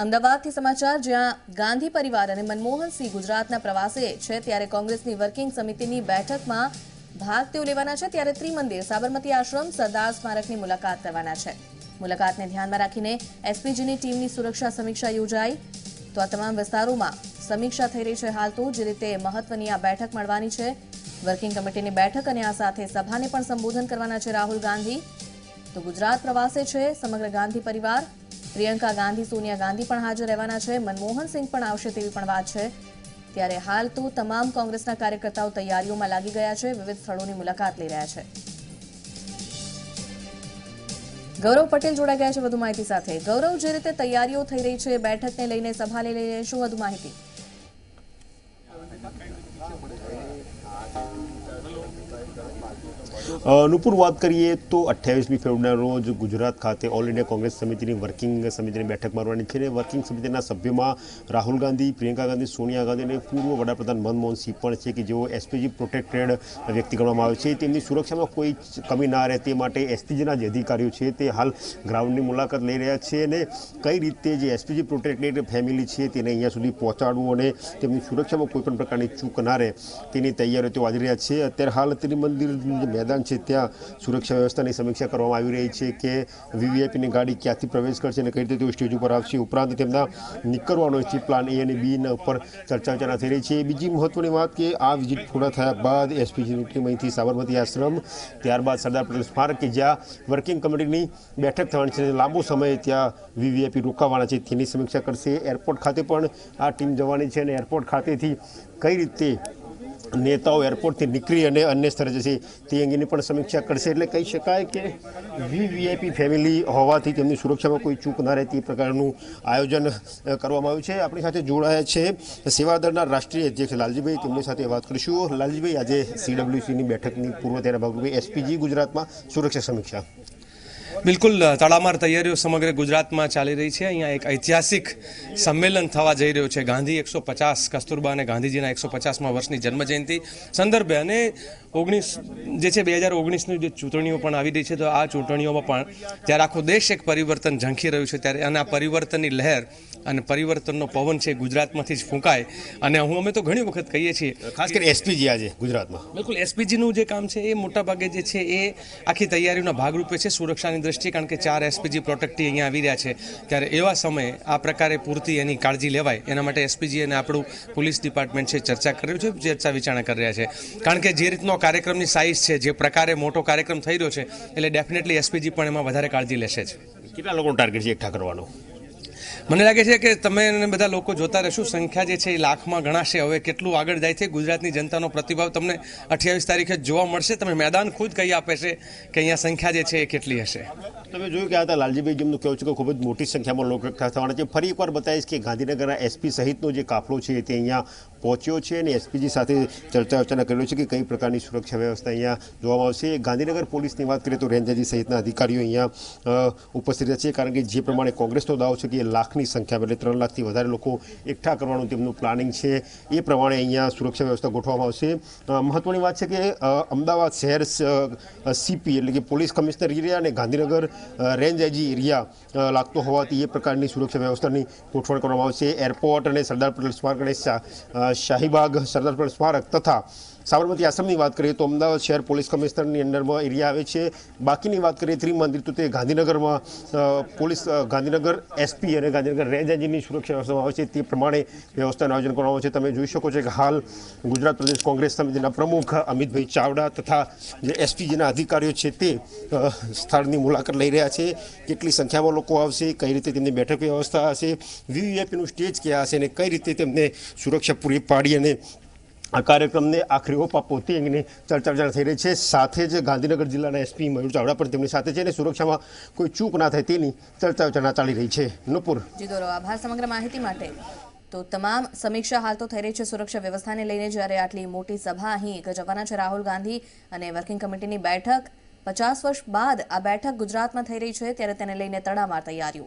અમદાવાદથી સમાચાર, જ્યાં ગાંધી પરિવાર અને મનમોહન સિંહ ગુજરાતના પ્રવાસે છે, ત્યારે કોંગ્રેસની વર્કિંગ સમિતિની બેઠકમાં ભાગ તેઓ લેવાના છે. ત્યારે ત્રિમંદિર, સાબરમતી આશ્રમ, સરદાર સ્મારકની મુલાકાત કરવાના છે. મુલાકાતને ધ્યાનમાં રાખીને એસપીજીની ટીમની સુરક્ષા સમીક્ષા યોજાઈ. તો આ તમામ વિસ્તારોમાં સમીક્ષા થઈ રહી છે. હાલ તો જે રીતે મહત્વની આ બેઠક મળવાની છે, વર્કિંગ કમિટીની બેઠક, અને આ સાથે સભાને પણ સંબોધન કરવાના છે રાહુલ ગાંધી. તો ગુજરાત પ્રવાસે છે સમગ્ર ગાંધી પરિવાર. પ્રિયંકા ગાંધી, સોનિયા ગાંધી પણ હાજર રહેવાના છે. મનમોહન સિંહ પણ આવશે તેવી પણ વાત છે. ત્યારે હાલ તો તમામ કોંગ્રેસના કાર્યકર્તાઓ તૈયારીઓમાં લાગી ગયા છે, વિવિધ સ્થળોની મુલાકાત લઈ રહ્યા છે. ગૌરવ પટેલ જોડાઈ ગયા છે વધુ માહિતી સાથે. ગૌરવ, જે રીતે તૈયારીઓ થઈ રહી છે બેઠકને લઈને, સભાને લઈને, શું વધુ માહિતી? નુપુર, વાત કરીએ તો 28મી ફેબ્રુઆરીના રોજ ગુજરાત ખાતે ઓલ ઇન્ડિયા કોંગ્રેસ સમિતિની વર્કિંગ સમિતિની બેઠક મળવાની છે. વર્કિંગ સમિતિના સભ્યોમાં રાહુલ ગાંધી, પ્રિયંકા ગાંધી, સોનિયા ગાંધી અને પૂર્વ વડાપ્રધાન મનમોહન સિંહ પણ છે, કે જેઓ એસપીજી પ્રોટેક્ટેડ વ્યક્તિ ગણવામાં આવે છે. તેમની સુરક્ષામાં કોઈ કમી ના રહે તે માટે એસપીજીના જે અધિકારીઓ છે તે હાલ ગ્રાઉન્ડની મુલાકાત લઈ રહ્યા છે, અને કઈ રીતે જે એસપીજી પ્રોટેક્ટેડ ફેમિલી છે તેને અહીંયા સુધી પહોંચાડવું અને તેમની સુરક્ષામાં કોઈ પણ પ્રકારની ચૂક ના રહે તેની તૈયારીઓ તેઓ આવી રહ્યા છે. અત્યારે હાલ ત્રિમંદિરનું જે મેદાન છે ત્યાં સુરક્ષા વ્યવસ્થાની સમીક્ષા કરવામાં આવી રહી છે, કે વીવીઆઈપીની ગાડી ક્યાંથી પ્રવેશ કરશે અને કઈ રીતે તેઓ સ્ટેજ ઉપર આવશે. ઉપરાંત તેમના નીકળવાનો છે પ્લાન એ અને બીના ઉપર ચર્ચા વિચારણા થઈ રહી છે. બીજી મહત્વની વાત કે આ વિઝિટ પૂરા થયા બાદ એસપીજીની ટીમ અહીંથી સાબરમતી આશ્રમ, ત્યારબાદ સરદાર પટેલ સ્મારક, કે જ્યાં વર્કિંગ કમિટીની બેઠક થવાની છે, લાંબો સમય ત્યાં વીવીઆઈપી રોકાવાના છે, તેની સમીક્ષા કરશે. એરપોર્ટ ખાતે પણ આ ટીમ જવાની છે, અને એરપોર્ટ ખાતેથી કઈ રીતે નેતાઓ એરપોર્ટથી નીકળી અને અન્ય સ્થળે જશે તે અંગેની પણ સમીક્ષા કરશે. એટલે કહી શકાય કે વીવીઆઈપી ફેમિલી હોવાથી તેમની સુરક્ષામાં કોઈ ચૂક ના રહે તે પ્રકારનું આયોજન કરવામાં આવ્યું છે. આપણી સાથે જોડાયા છે સેવાદળના રાષ્ટ્રીય અધ્યક્ષ લાલજીભાઈ, તેમની સાથે વાત કરીશું. લાલજીભાઈ, આજે સીડબ્લ્યુસીની બેઠકની પૂર્વ તેના ભાગરૂપે એસપીજી ગુજરાતમાં સુરક્ષા સમીક્ષા. બિલકુલ, તડામાર તૈયારીઓ સમગ્ર ગુજરાતમાં ચાલી રહી છે. અહીંયા એક ઐતિહાસિક સંમેલન થવા જઈ રહ્યું છે. ગાંધી 150, કસ્તુરબા અને ગાંધીજીના 150મા વર્ષની જન્મજયંતિ સંદર્ભે, અને 19 જે છે 2019ની જે ચૂંટણીઓ પણ આવી રહી છે, તો આ ચૂંટણીઓમાં પણ જ્યારે આખો દેશ એક પરિવર્તન ઝંખી રહ્યું છે, ત્યારે અને આ પરિવર્તનની લહેર અને પરિવર્તનનો પવન છે ગુજરાતમાંથી જ ફૂંકાય. અને અમે તો ઘણી વખત કહીએ છીએ, ખાસ કરીને એસપીજી આજે ગુજરાતમાં, બિલકુલ એસપીજીનું જે કામ છે એ મોટાભાગે જે છે એ આખી તૈયારીઓના ભાગરૂપે છે સુરક્ષાની દ્રષ્ટિએ. કારણ કે 4 એસપીજી પ્રોટેક્ટી અહીંયા આવી રહ્યા છે, ત્યારે એવા સમયે આ પ્રકારે પૂરતી એની કાળજી લેવાય એના માટે એસપીજી અને આપણું પોલીસ ડિપાર્ટમેન્ટ છે ચર્ચા કરી રહ્યું છે, ચર્ચા વિચારણા કરી રહ્યા છે. કારણ કે જે રીતનો કાર્યક્રમની સાઇઝ છે, જે પ્રકારે મોટો કાર્યક્રમ થઈ રહ્યો છે, એટલે ડેફિનેટલી એસપીજી પણ એમાં વધારે કાળજી લેશે જ. કેટલા લોકોનો ટાર્ગેટ છે એકઠા કરવાનો? મને લાગે છે કે તમે બધા લોકો જોતા રહેશું, સંખ્યા જે છે એ લાખમાં ગણાશે. હવે કેટલું આગળ જાય છે ગુજરાતની જનતાનો પ્રતિભાવ તમને 28 તારીખે જોવા મળશે. તમે મેદાન ખુદ કહી આપે છે કે અહીંયા સંખ્યા જે છે એ કેટલી હશે. તમે જોયું કે આ હતા લાલજીભાઈ, જેમનું કહેવું છે કે ખૂબ જ મોટી સંખ્યામાં લોકો એકઠા થવાના છે. ફરી એકવાર બતાવીશ કે ગાંધીનગરના એસપી સહિતનો જે કાફલો છે તે અહીંયા પહોંચ્યો છે, અને એસપીજી સાથે ચર્ચા વિચારણા કરી છે કે કઈ પ્રકારની સુરક્ષા વ્યવસ્થા અહીંયા જોવામાં આવશે. ગાંધીનગર પોલીસની વાત કરીએ તો રેન્જજી સહિતના અધિકારીઓ અહીંયા ઉપસ્થિત છે, કારણ કે જે પ્રમાણે કોંગ્રેસનો દાવો છે કે લાખની સંખ્યામાં, એટલે 3 લાખથી વધારે લોકો એકઠા કરવાનું તેમનું પ્લાનિંગ છે, એ પ્રમાણે અહીંયા સુરક્ષા વ્યવસ્થા ગોઠવવામાં આવશે. મહત્વની વાત છે કે અમદાવાદ શહેર સીપી એટલે કે પોલીસ કમિશનર એરિયા અને ગાંધીનગર રેન્જ આઈજી એરિયા લાગતો હોવાથી એ પ્રકારની સુરક્ષા વ્યવસ્થાની ગોઠવણ કરવામાં આવશે. એરપોર્ટ અને સરદાર પટેલ સ્મારક અને શાહીબાગ, સરદાર પટેલ સ્મારક તથા સાબરમતી આશ્રમની વાત કરીએ તો અમદાવાદ શહેર પોલીસ કમિશનરની અંડરમાં એરિયા આવે છે. બાકીની વાત કરીએ ત્રિમંદિર, તો તે ગાંધીનગરમાં પોલીસ, ગાંધીનગર એસપી અને ગાંધીનગર રેન્જ આઈજીની સુરક્ષા વ્યવસ્થામાં આવે છે. તે પ્રમાણે વ્યવસ્થાનું આયોજન કરવામાં આવે છે. તમે જોઈ શકો છો કે હાલ ગુજરાત પ્રદેશ કોંગ્રેસ સમિતિના પ્રમુખ અમિતભાઈ ચાવડા તથા જે એસપીજીના અધિકારીઓ છે તે સ્થળની મુલાકાત લઈ રહ્યા છે. કેટલી સંખ્યામાં લોકો આવશે, કઈ રીતે તેમની બેઠક વ્યવસ્થા હશે, વીવીઆઈપીનું સ્ટેજ ક્યાં હશે, અને કઈ રીતે તેમને સુરક્ષા પૂરી પાડી અને આ કાર્યક્રમને આખરી ઓપ આપવો તે અંગેની ચર્ચા વિચારણા થઈ રહી છે. સાથે જ ગાંધીનગર જિલ્લાના એસપી મયુર ચાવડા પણ તેમની સાથે છે, અને સુરક્ષામાં કોઈ ચૂક ના થાય તેની ચર્ચા વિચારણા ચાલી રહી છે. નુપુર, જી ગૌરવ, આભાર સમગ્ર માહિતી માટે. તો તમામ સમીક્ષા હાલ તો થઈ રહી છે સુરક્ષા વ્યવસ્થાને લઈને, જ્યારે આટલી મોટી સભા અહીં જવાના છે રાહુલ ગાંધી અને વર્કિંગ કમિટીની બેઠક. 50 વર્ષ બાદ આ બેઠક ગુજરાતમાં થઈ રહી છે, ત્યારે તેને લઈને તડામાર તૈયારીઓ.